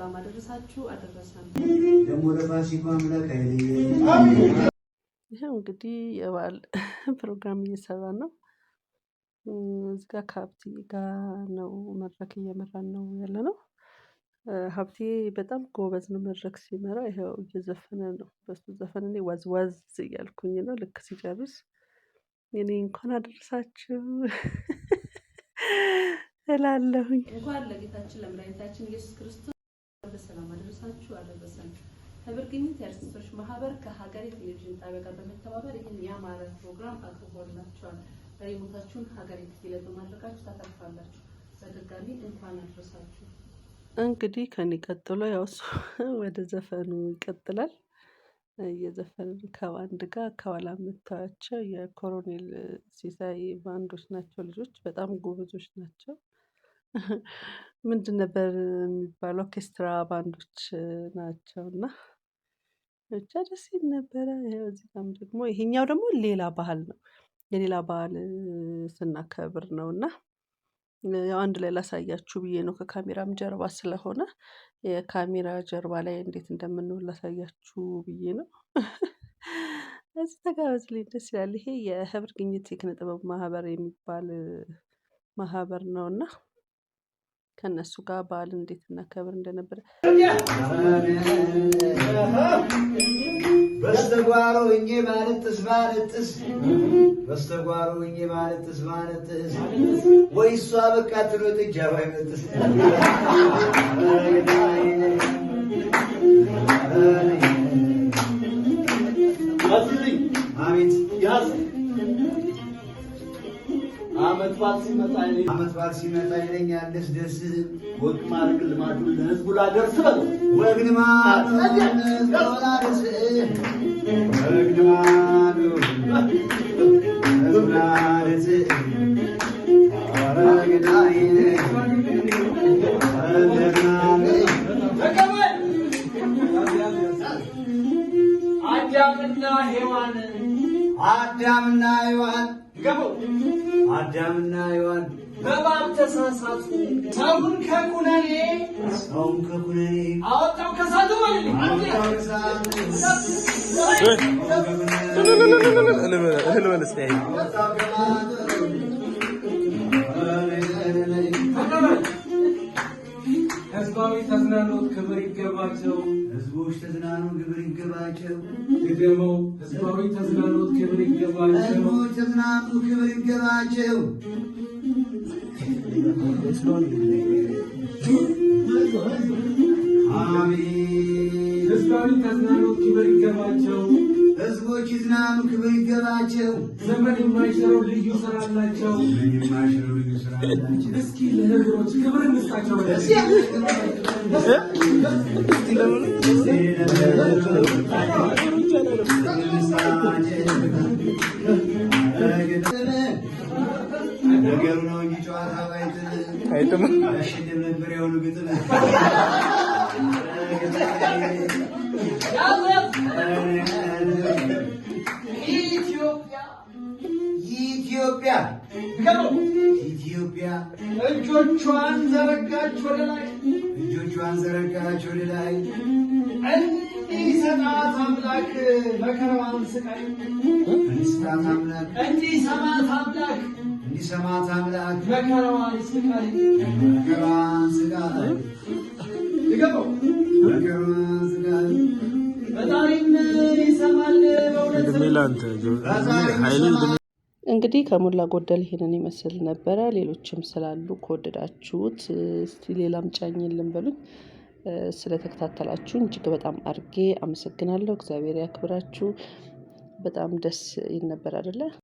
በሰላም አደረሳችሁ አደረሰን። ደግሞ ለፋሲካ አምላክ አይለየ። ይሄው እንግዲህ የበዓል ፕሮግራም እየሰራን ነው። እዚህ ጋር ከሀብቴ ጋር ነው መድረክ እየመራን ነው ያለነው። ሀብቴ በጣም ጎበዝ ነው መድረክ ሲመራ። ይኸው እየዘፈነ ነው። በሱ ዘፈን እኔ ዋዝ ዋዝ እያልኩኝ ነው። ልክ ሲጨርስ እኔ እንኳን አደረሳችሁ እላለሁኝ። እንኳን ለጌታችን ለመድኃኒታችን ኢየሱስ ክርስቶስ በሰላም አደረሳችሁ አደረሰን። ህብርግኝት የአርቲስቶች ማህበር ከሀገሬ ቴሌቪዥን ጣቢያ ጋር በመተባበር ይህን ያማረ ፕሮግራም አቅርቦላችኋል። ሪሞታችሁን ሀገሬ ቲቪ ላይ በማድረጋችሁ ታተርፋላችሁ። በድጋሚ እንኳን አደረሳችሁ። እንግዲህ ከኔ ቀጥሎ ያው እሱ ወደ ዘፈኑ ይቀጥላል። እየዘፈንን ከባንድ ጋር ከኋላ የምታያቸው የኮሎኔል ሲሳይ ባንዶች ናቸው። ልጆች በጣም ጎበዞች ናቸው። ምንድን ነበር የሚባለው? ኦርኬስትራ ባንዶች ናቸው እና ብቻ ደስ ይል ነበረ። ይኸው እዚህ ጋርም ደግሞ ይሄኛው ደግሞ ሌላ ባህል ነው። የሌላ ባህል ስናከብር ነው እና ያው አንድ ላይ ላሳያችሁ ብዬ ነው። ከካሜራም ጀርባ ስለሆነ የካሜራ ጀርባ ላይ እንዴት እንደምንውል ላሳያችሁ ብዬ ነው። እዚህ ተጋበዝልኝ፣ ደስ ይላል። ይሄ የህብር ግኝት የኪነ ጥበብ ማህበር የሚባል ማህበር ነው እና ከነሱ ጋር በዓል እንዴት እናከብር እንደነበረ በስተጓሮ እኜ ማለትስ ማለትስ በስተጓሮ እኜ ማለትስ ማለትስ ወይ እሷ በቃ ትሎት እጃባ ይመጥስ አቤት ያዝ አመት በዓል ሲመጣ ይለኛል ደስ ደስ ወግ ማድረግ ልማዱ ለህዝቡ ላደርስ በለው ወግ ልማዱ ለህዝቡ ላደርስ ወግ ልማዱ ለህዝቡ ላደርስ አረግዳይ አዳምና ሔዋን አዳምና ሔዋን በእባብ ተሳሳቱ። ሰውን ከኩነኔ አወጣው ከሳቱ ማለት ነው። ህዝባዊ ተዝናኖት ክብር ይገባቸው። ህዝቦች ተዝናኑ ክብር ይገባቸው። ድገመው። ህዝባዊ ተዝናኖት ክብር ይገባቸው። ህዝቦች ተዝናኑ ክብር ይገባቸው። አሜን። ህዝባዊ ተዝናኖት ክብር ይገባቸው። ህዝቦች ይዝናኑ ክብር ይገባቸው። ዘመን የማይሽረው ልዩ ስራ አላቸው። የማይሽረው ልዩ ስራ አላቸው። እስኪ ለህዝቦች ክብር እንስጣቸው። ነገሩ ነው እንጂ ጨዋታ አይጥም ያሸንፍ ነበር የሆኑ ግጥም ኢትዮጵያ እጆቿን ዘረጋች ወደ ላይ እንዲሰጣት አምላክ መከራዋን ስቃይ እንዲሰማት አምላክ መከራዋን ስቃይ ይገባው ፈጣሪም ይሰማል በእውነት። እንግዲህ ከሞላ ጎደል ይሄንን ይመስል ነበረ። ሌሎችም ስላሉ ከወደዳችሁት እስቲ ሌላም ጫኝልን በሉኝ። ስለተከታተላችሁን እጅግ በጣም አድርጌ አመሰግናለሁ። እግዚአብሔር ያክብራችሁ። በጣም ደስ ይል ነበር አይደለ?